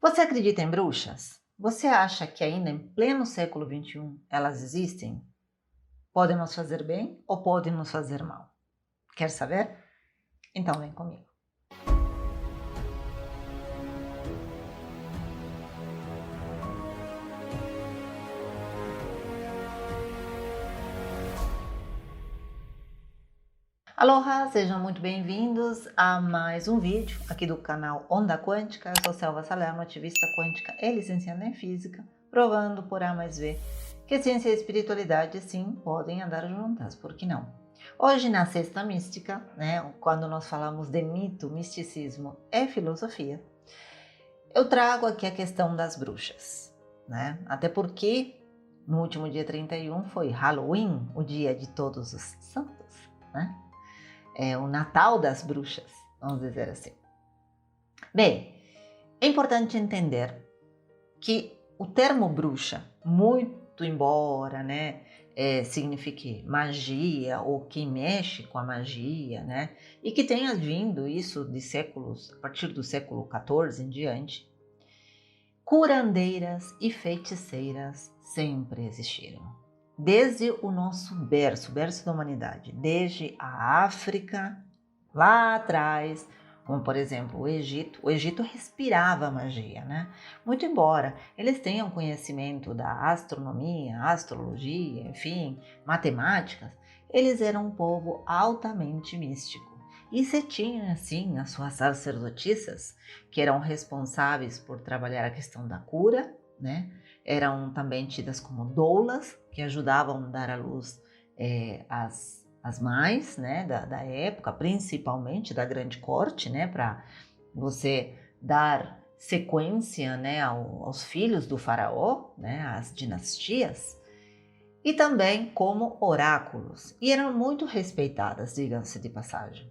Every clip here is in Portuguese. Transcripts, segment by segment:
Você acredita em bruxas? Você acha que ainda em pleno século XXI elas existem? Podem nos fazer bem ou podem nos fazer mal? Quer saber? Então vem comigo. Aloha, sejam muito bem-vindos a mais um vídeo aqui do canal Onda Quântica. Eu sou Selva Salerno, ativista quântica e licenciada em Física, provando por A mais V que ciência e espiritualidade sim podem andar juntas, por que não? Hoje na Sexta Mística, quando nós falamos de mito, misticismo e filosofia, eu trago aqui a questão das bruxas, Até porque no último dia 31 foi Halloween, o dia de todos os santos, É o Natal das bruxas, vamos dizer assim. Bem, é importante entender que o termo bruxa, muito embora signifique magia ou quem mexe com a magia, e que tenha vindo isso de séculos, a partir do século XIV em diante, curandeiras e feiticeiras sempre existiram. Desde o nosso berço da humanidade, desde a África, lá atrás, como por exemplo o Egito respirava magia, Muito embora eles tenham conhecimento da astronomia, astrologia, enfim, matemáticas, eles eram um povo altamente místico. E se tinha, assim, as suas sacerdotisas, que eram responsáveis por trabalhar a questão da cura, eram também tidas como doulas, que ajudavam a dar à luz as mães da época, principalmente da grande corte, para você dar sequência aos filhos do faraó, as dinastias, e também como oráculos. E eram muito respeitadas, diga-se de passagem.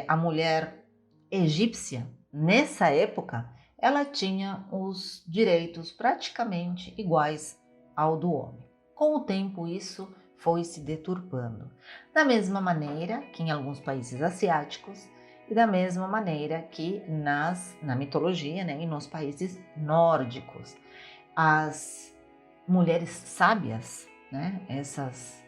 A mulher egípcia, nessa época, ela tinha os direitos praticamente iguais ao do homem. Com o tempo, isso foi se deturpando. Da mesma maneira que em alguns países asiáticos e da mesma maneira que na mitologia e nos países nórdicos. As mulheres sábias, essas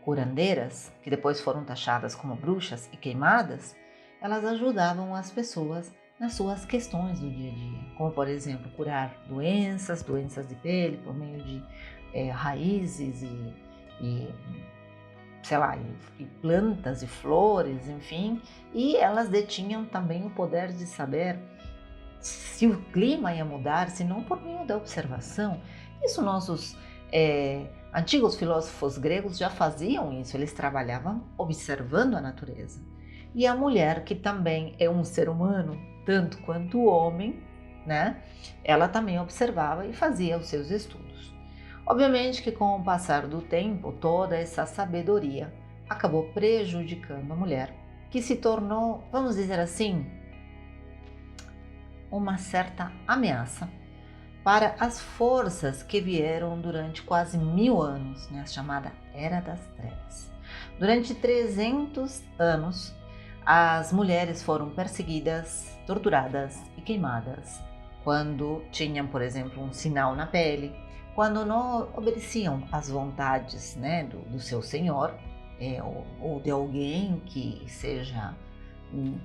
curandeiras, que depois foram taxadas como bruxas e queimadas, elas ajudavam as pessoas nas suas questões do dia a dia, como por exemplo curar doenças de pele por meio de raízes e plantas e flores, enfim, e elas detinham também o poder de saber se o clima ia mudar, se não por meio da observação. Isso nossos antigos filósofos gregos já faziam isso, eles trabalhavam observando a natureza. E a mulher, que também é um ser humano, tanto quanto o homem, ela também observava e fazia os seus estudos. Obviamente que com o passar do tempo, toda essa sabedoria acabou prejudicando a mulher, que se tornou, vamos dizer assim, uma certa ameaça para as forças que vieram durante quase 1000 anos, a chamada Era das Trevas. Durante 300 anos, as mulheres foram perseguidas, torturadas e queimadas quando tinham, por exemplo, um sinal na pele, quando não obedeciam às vontades do seu senhor ou de alguém que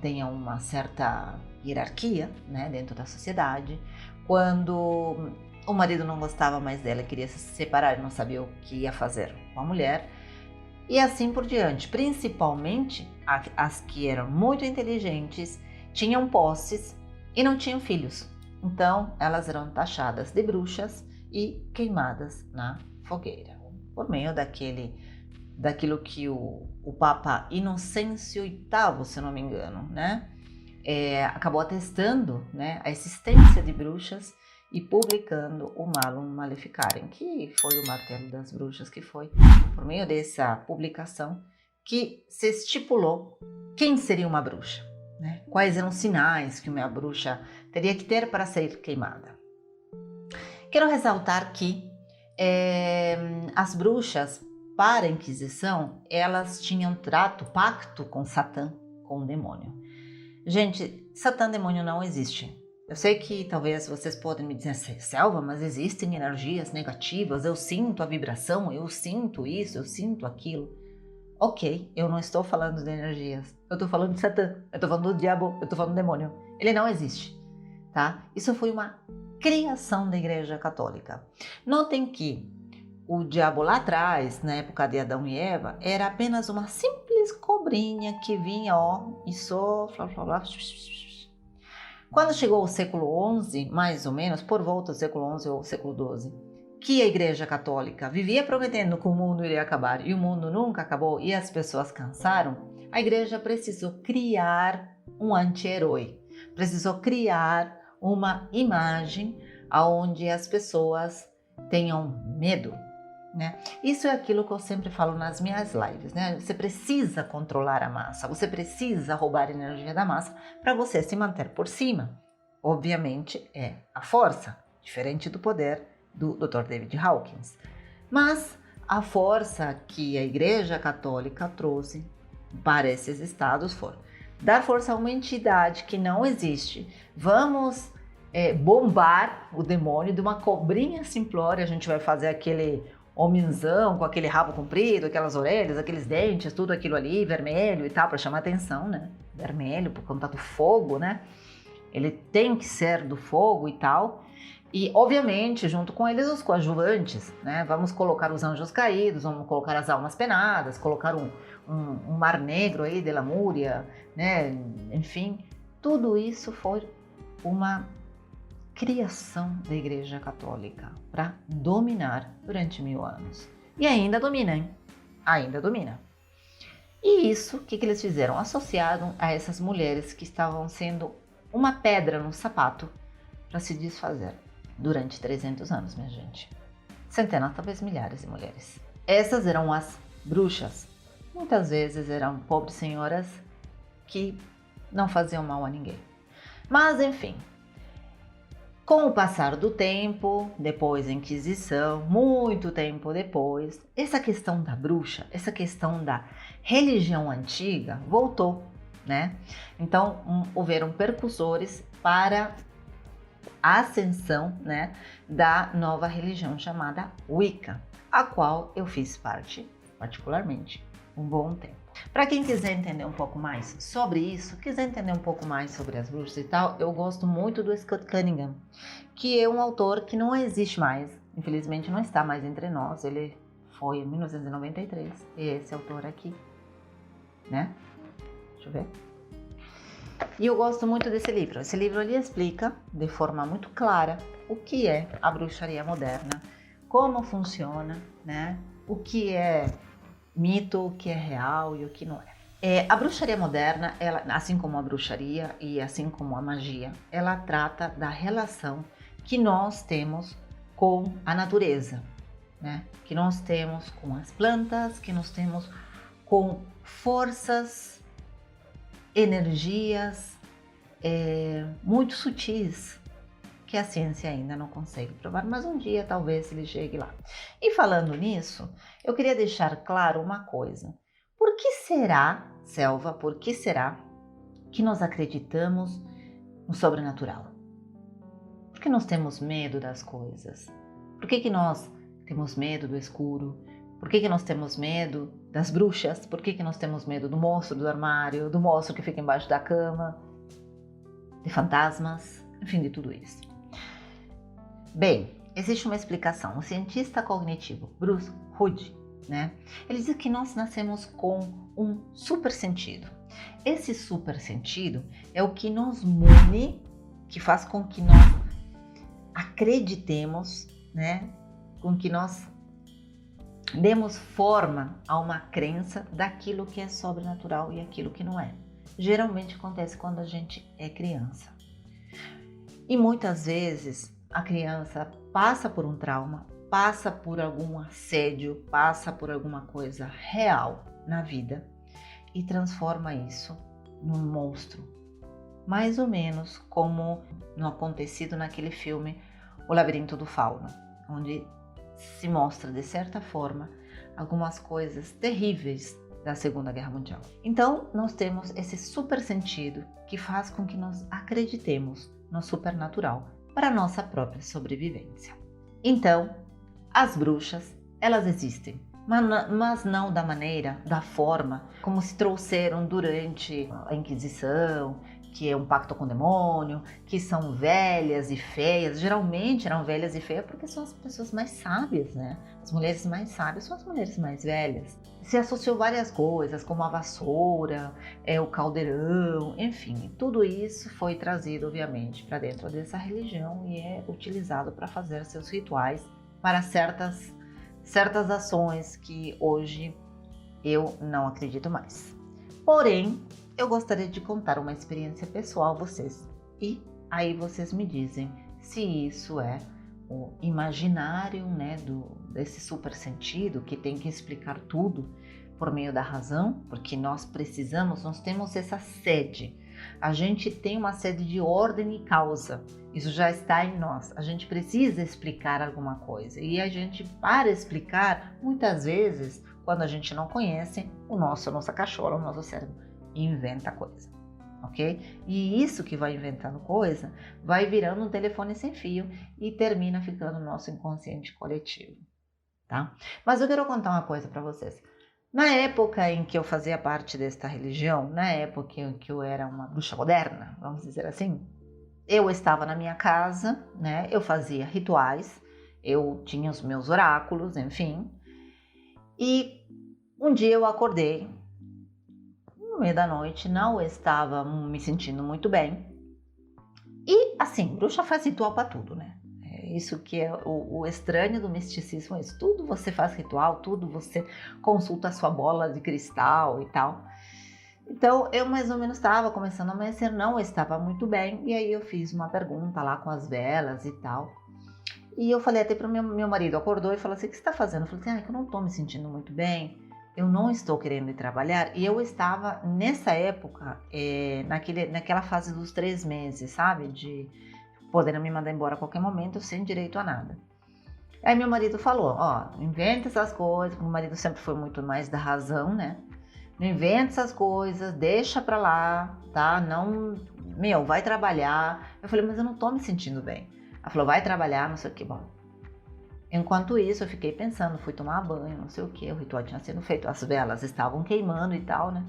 tenha uma certa hierarquia dentro da sociedade, quando o marido não gostava mais dela, queria se separar e não sabia o que ia fazer com a mulher, e assim por diante. Principalmente as que eram muito inteligentes, tinham posses e não tinham filhos. Então elas eram taxadas de bruxas e queimadas na fogueira, por meio daquilo que o Papa Inocêncio VIII, se não me engano, acabou atestando a existência de bruxas e publicando o Malum Maleficarem, que foi o martelo das bruxas, que foi por meio dessa publicação que se estipulou quem seria uma bruxa, quais eram os sinais que uma bruxa teria que ter para ser queimada. Quero ressaltar que as bruxas, para a Inquisição, elas tinham pacto com Satã, com o demônio. Gente, Satã, demônio não existe. Eu sei que talvez vocês podem me dizer, Selva, mas existem energias negativas, eu sinto a vibração, eu sinto isso, eu sinto aquilo. Ok, eu não estou falando de energias, eu estou falando de Satã, eu estou falando do diabo, eu estou falando do demônio. Ele não existe, tá? Isso foi uma criação da Igreja Católica. Notem que o diabo lá atrás, na época de Adão e Eva, era apenas uma simples cobrinha que vinha, ó, e só... Quando chegou o século XI, mais ou menos, por volta do século XI ou século XII, que a Igreja Católica vivia prometendo que o mundo iria acabar e o mundo nunca acabou e as pessoas cansaram, a Igreja precisou criar um anti-herói, precisou criar uma imagem onde as pessoas tenham medo. Né? Isso é aquilo que eu sempre falo nas minhas lives, né? Você precisa controlar a massa, você precisa roubar a energia da massa para você se manter por cima. Obviamente é a força, diferente do poder do Dr. David Hawkins. Mas a força que a Igreja Católica trouxe para esses estados foi dar força a uma entidade que não existe. Vamos bombar o demônio de uma cobrinha simplória, a gente vai fazer aquele hominzão com aquele rabo comprido, aquelas orelhas, aqueles dentes, tudo aquilo ali, vermelho e tal, para chamar atenção, né? Vermelho, por conta do fogo, né? Ele tem que ser do fogo e tal. E, obviamente, junto com eles, os coadjuvantes, né? Vamos colocar os anjos caídos, vamos colocar as almas penadas, colocar um mar negro aí de Lamúria, né? Enfim, tudo isso foi uma criação da Igreja Católica para dominar durante 1000 anos. E ainda domina, hein? Ainda domina. E isso, o que eles fizeram? Associaram a essas mulheres que estavam sendo uma pedra no sapato para se desfazer durante 300 anos, minha gente. Centenas, talvez milhares de mulheres. Essas eram as bruxas. Muitas vezes eram pobres senhoras que não faziam mal a ninguém. Mas, enfim, com o passar do tempo, depois da Inquisição, muito tempo depois, essa questão da bruxa, essa questão da religião antiga voltou, né? Então, houveram percussores para a ascensão, né, da nova religião chamada Wicca, a qual eu fiz parte, particularmente, um bom tempo. Para quem quiser entender um pouco mais sobre isso, quiser entender um pouco mais sobre as bruxas e tal, eu gosto muito do Scott Cunningham, que é um autor que não existe mais, infelizmente não está mais entre nós, ele foi em 1993, esse autor aqui, né? Deixa eu ver. E eu gosto muito desse livro. Esse livro ele explica de forma muito clara o que é a bruxaria moderna, como funciona, né? O que é mito, o que é real e o que não é. A bruxaria moderna, ela, assim como a bruxaria e assim como a magia, ela trata da relação que nós temos com a natureza, né? Que nós temos com as plantas, que nós temos com forças, energias muito sutis que a ciência ainda não consegue provar, mas um dia talvez ele chegue lá. E falando nisso, eu queria deixar claro uma coisa. Por que será, Selva, por que será que nós acreditamos no sobrenatural? Por que nós temos medo das coisas? Por que nós temos medo do escuro? Por que nós temos medo das bruxas? Por que nós temos medo do monstro do armário, do monstro que fica embaixo da cama, de fantasmas, enfim, de tudo isso? Bem, existe uma explicação. O cientista cognitivo Bruce Hood, né? Ele diz que nós nascemos com um super sentido. Esse super sentido é o que nos mune, que faz com que nós acreditemos, né? Com que nós demos forma a uma crença daquilo que é sobrenatural e aquilo que não é. Geralmente acontece quando a gente é criança. E muitas vezes a criança passa por um trauma, passa por algum assédio, passa por alguma coisa real na vida e transforma isso num monstro. Mais ou menos como no acontecido naquele filme O Labirinto do Fauno, onde se mostra de certa forma algumas coisas terríveis da Segunda Guerra Mundial. Então nós temos esse super sentido que faz com que nós acreditemos no supernatural para a nossa própria sobrevivência. Então, as bruxas, elas existem, mas não da maneira, da forma como se trouxeram durante a Inquisição, que é um pacto com o demônio, que são velhas e feias. Geralmente eram velhas e feias porque são as pessoas mais sábias, né? As mulheres mais sábias são as mulheres mais velhas. Se associou várias coisas, como a vassoura, o caldeirão, enfim, tudo isso foi trazido, obviamente, para dentro dessa religião e é utilizado para fazer seus rituais para certas ações que hoje eu não acredito mais. Porém, eu gostaria de contar uma experiência pessoal a vocês e aí vocês me dizem se isso é o imaginário, né, desse super sentido que tem que explicar tudo por meio da razão, porque nós temos essa sede. A gente tem uma sede de ordem e causa. Isso já está em nós. A gente precisa explicar alguma coisa. E a gente, para explicar, muitas vezes, quando a gente não conhece, a nossa cachorra, o nosso cérebro, inventa coisa. Ok? E isso que vai inventando coisa, vai virando um telefone sem fio e termina ficando no nosso inconsciente coletivo. Tá? Mas eu quero contar uma coisa para vocês. Na época em que eu fazia parte desta religião, na época em que eu era uma bruxa moderna, vamos dizer assim, eu estava na minha casa, né? Eu fazia rituais, eu tinha os meus oráculos, enfim. E um dia eu acordei, no meio da noite, não estava me sentindo muito bem. E assim, bruxa faz ritual para tudo, né? Isso que é o estranho do misticismo, é isso. Tudo você faz ritual, tudo você consulta a sua bola de cristal e tal. Então, eu mais ou menos estava começando a amanhecer, não estava muito bem. E aí eu fiz uma pergunta lá com as velas e tal. E eu falei até para o meu marido, acordou e falou assim, o que você está fazendo? Eu falei assim, que eu não estou me sentindo muito bem, eu não estou querendo ir trabalhar. E eu estava, nessa época, naquela fase dos 3 meses, sabe? De podendo me mandar embora a qualquer momento, sem direito a nada. Aí meu marido falou, inventa essas coisas, meu marido sempre foi muito mais da razão, né? Não inventa essas coisas, deixa pra lá, tá? Não, vai trabalhar. Eu falei, mas eu não tô me sentindo bem. Ela falou, vai trabalhar, não sei o que, bom. Enquanto isso, eu fiquei pensando, fui tomar banho, não sei o que, o ritual tinha sido feito, as velas estavam queimando e tal, né?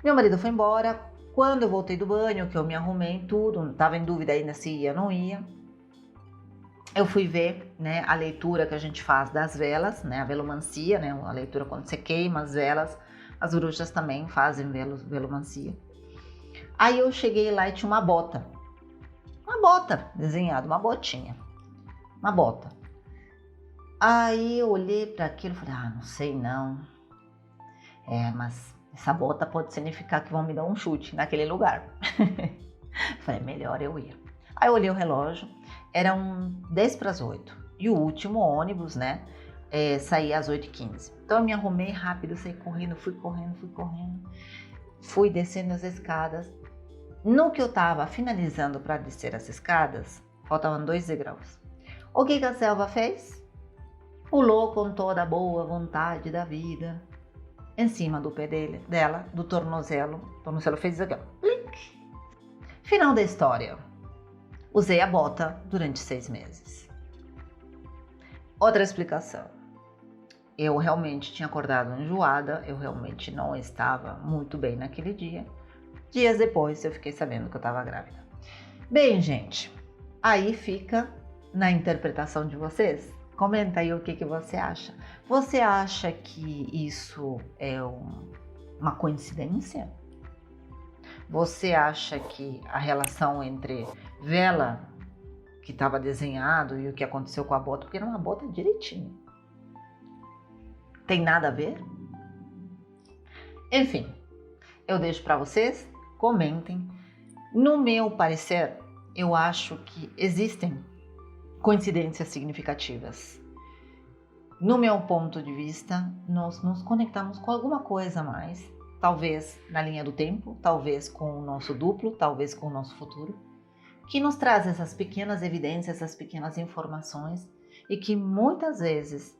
Meu marido foi embora. Quando eu voltei do banho, que eu me arrumei em tudo, estava em dúvida ainda se ia ou não ia, eu fui ver, né, a leitura que a gente faz das velas, né, a velomancia, né, a leitura quando você queima as velas, as bruxas também fazem velomancia. Aí eu cheguei lá e tinha uma bota desenhada, uma botinha, uma bota. Aí eu olhei para aquilo e falei, não sei não, mas essa bota pode significar que vão me dar um chute naquele lugar. Falei, melhor eu ir. Aí eu olhei o relógio, eram 10 para as 8. E o último ônibus, né, saía às 8h15. Então eu me arrumei rápido, saí correndo, fui correndo. Fui descendo as escadas. No que eu estava finalizando para descer as escadas, faltavam 2 degraus. O que a Selva fez? Pulou com toda a boa vontade da vida em cima do pé dela, do tornozelo. O tornozelo fez isso aqui, ó. Final da história. Usei a bota durante 6 meses. Outra explicação. Eu realmente tinha acordado enjoada, eu realmente não estava muito bem naquele dia. Dias depois eu fiquei sabendo que eu estava grávida. Bem, gente, aí fica na interpretação de vocês. Comenta aí o que você acha. Você acha que isso é uma coincidência? Você acha que a relação entre vela que estava desenhado e o que aconteceu com a bota, porque era uma bota direitinho, tem nada a ver? Enfim, eu deixo para vocês, comentem. No meu parecer, eu acho que existem coincidências significativas. No meu ponto de vista, nós nos conectamos com alguma coisa a mais, talvez na linha do tempo, talvez com o nosso duplo, talvez com o nosso futuro, que nos traz essas pequenas evidências, essas pequenas informações e que muitas vezes,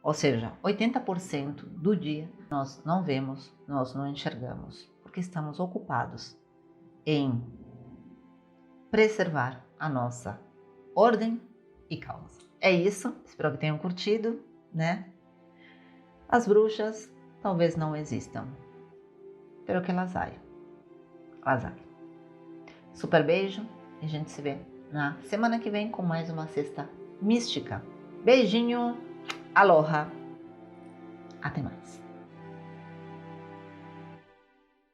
ou seja, 80% do dia, nós não vemos, nós não enxergamos, porque estamos ocupados em preservar a nossa ordem e causa. É isso, espero que tenham curtido, né? As bruxas talvez não existam, pero que elas há. Super beijo e a gente se vê na semana que vem com mais uma Sexta Mística. Beijinho, aloha, até mais.